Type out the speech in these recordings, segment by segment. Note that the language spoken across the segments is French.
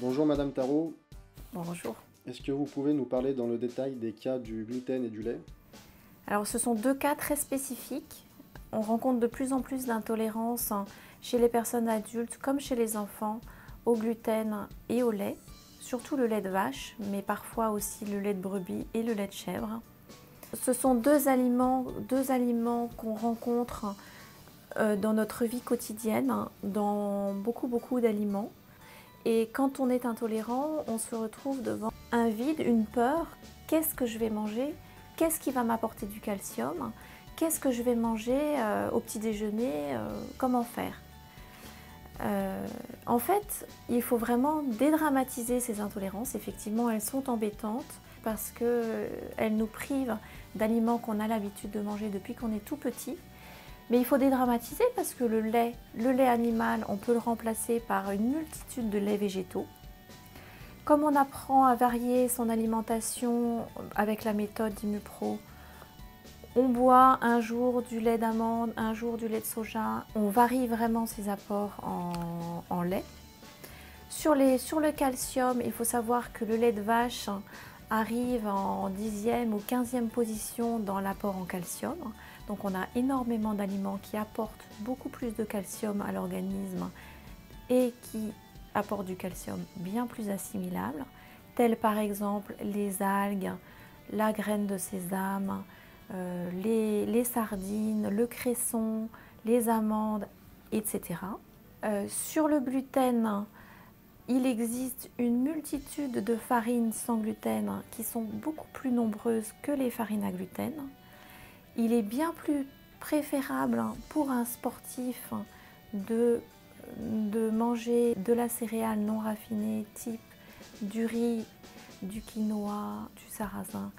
Bonjour Madame Tarot, Bonjour. est-ce que vous pouvez nous parler dans le détail des cas du gluten et du lait? Alors ce sont deux cas très spécifiques. On rencontre de plus en plus d'intolérance chez les personnes adultes comme chez les enfants au gluten et au lait, surtout le lait de vache, mais parfois aussi le lait de brebis et le lait de chèvre. Ce sont deux aliments qu'on rencontre dans notre vie quotidienne, dans beaucoup d'aliments. Et quand on est intolérant, on se retrouve devant un vide, une peur. Qu'est-ce que je vais manger? Qu'est-ce qui va m'apporter du calcium? Qu'est-ce que je vais manger au petit déjeuner? Comment faire? En fait, il faut vraiment dédramatiser ces intolérances. Effectivement, elles sont embêtantes parce qu'elles nous privent d'aliments qu'on a l'habitude de manger depuis qu'on est tout petit. Mais il faut dédramatiser parce que le lait animal, on peut le remplacer par une multitude de laits végétaux. Comme on apprend à varier son alimentation avec la méthode d'Immupro, on boit un jour du lait d'amande, un jour du lait de soja. On varie vraiment ses apports en lait. Sur le calcium, il faut savoir que le lait de vache arrive en 10e ou 15e position dans l'apport en calcium. Donc on a énormément d'aliments qui apportent beaucoup plus de calcium à l'organisme et qui apportent du calcium bien plus assimilable, tels par exemple les algues, la graine de sésame, les sardines, le cresson, les amandes, etc. Sur le gluten, il existe une multitude de farines sans gluten qui sont beaucoup plus nombreuses que les farines à gluten. Il est bien plus préférable pour un sportif de manger de la céréale non raffinée type du riz, du quinoa, du sarrasin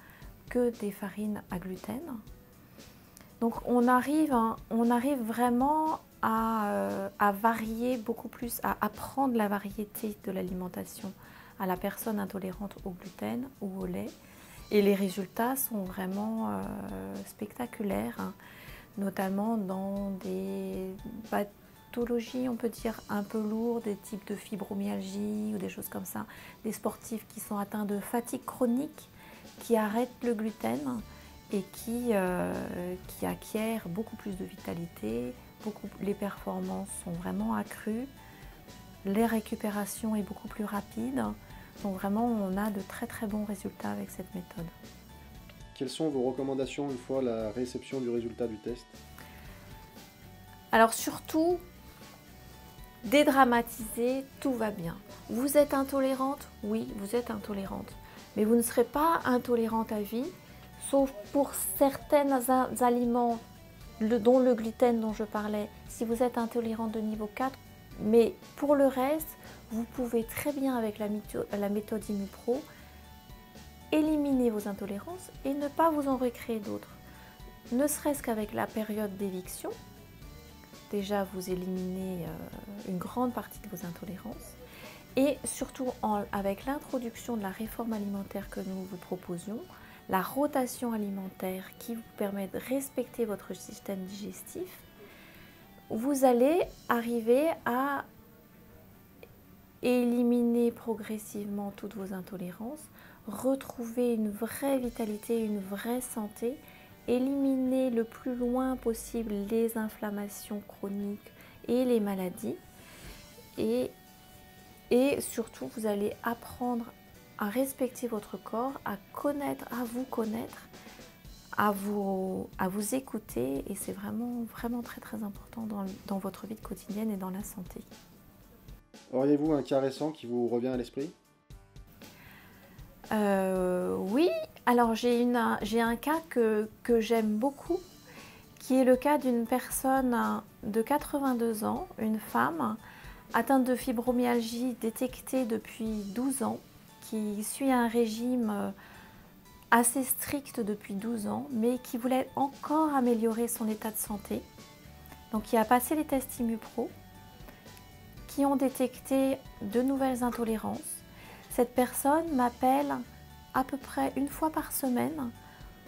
que des farines à gluten. Donc on arrive vraiment à varier beaucoup plus, à apprendre la variété de l'alimentation à la personne intolérante au gluten ou au lait. Et les résultats sont vraiment spectaculaires, hein, notamment dans des pathologies, on peut dire, un peu lourdes, des types de fibromyalgie ou des choses comme ça. Des sportifs qui sont atteints de fatigue chronique, qui arrêtent le gluten et qui acquièrent beaucoup plus de vitalité, les performances sont vraiment accrues, les récupérations est beaucoup plus rapide. Donc vraiment, on a de très bons résultats avec cette méthode. Quelles sont vos recommandations une fois la réception du résultat du test? Alors surtout, dédramatiser, tout va bien. Vous êtes intolérante? Oui, vous êtes intolérante. Mais vous ne serez pas intolérante à vie, sauf pour certains aliments, dont le gluten dont je parlais, si vous êtes intolérante de niveau 4. Mais pour le reste, vous pouvez très bien, avec la méthode Immupro, éliminer vos intolérances et ne pas vous en recréer d'autres. Ne serait-ce qu'avec la période d'éviction, déjà vous éliminez une grande partie de vos intolérances. Et surtout avec l'introduction de la réforme alimentaire que nous vous proposions, la rotation alimentaire qui vous permet de respecter votre système digestif, vous allez arriver à éliminer progressivement toutes vos intolérances, retrouver une vraie vitalité, une vraie santé, éliminer le plus loin possible les inflammations chroniques et les maladies. Et surtout, vous allez apprendre à respecter votre corps, à vous connaître, à vous écouter. Et c'est vraiment très important dans votre vie quotidienne et dans la santé. Auriez-vous un cas récent qui vous revient à l'esprit? Oui, alors j'ai un cas que j'aime beaucoup, qui est le cas d'une personne de 82 ans, une femme atteinte de fibromyalgie détectée depuis 12 ans, qui suit un régime assez strict depuis 12 ans, mais qui voulait encore améliorer son état de santé. Donc qui a passé les tests Immupro, qui ont détecté de nouvelles intolérances. Cette personne m'appelle à peu près une fois par semaine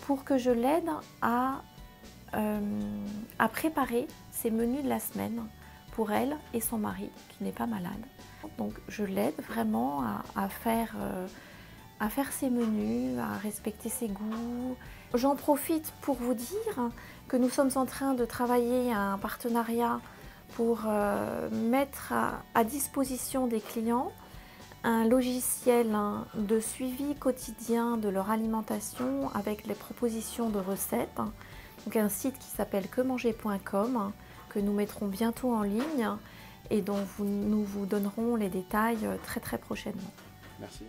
pour que je l'aide à préparer ses menus de la semaine pour elle et son mari qui n'est pas malade. Donc je l'aide vraiment à faire ses menus, à respecter ses goûts. J'en profite pour vous dire que nous sommes en train de travailler à un partenariat pour mettre à disposition des clients un logiciel de suivi quotidien de leur alimentation avec les propositions de recettes. Donc un site qui s'appelle quemanger.com que nous mettrons bientôt en ligne et dont nous vous donnerons les détails très prochainement. Merci.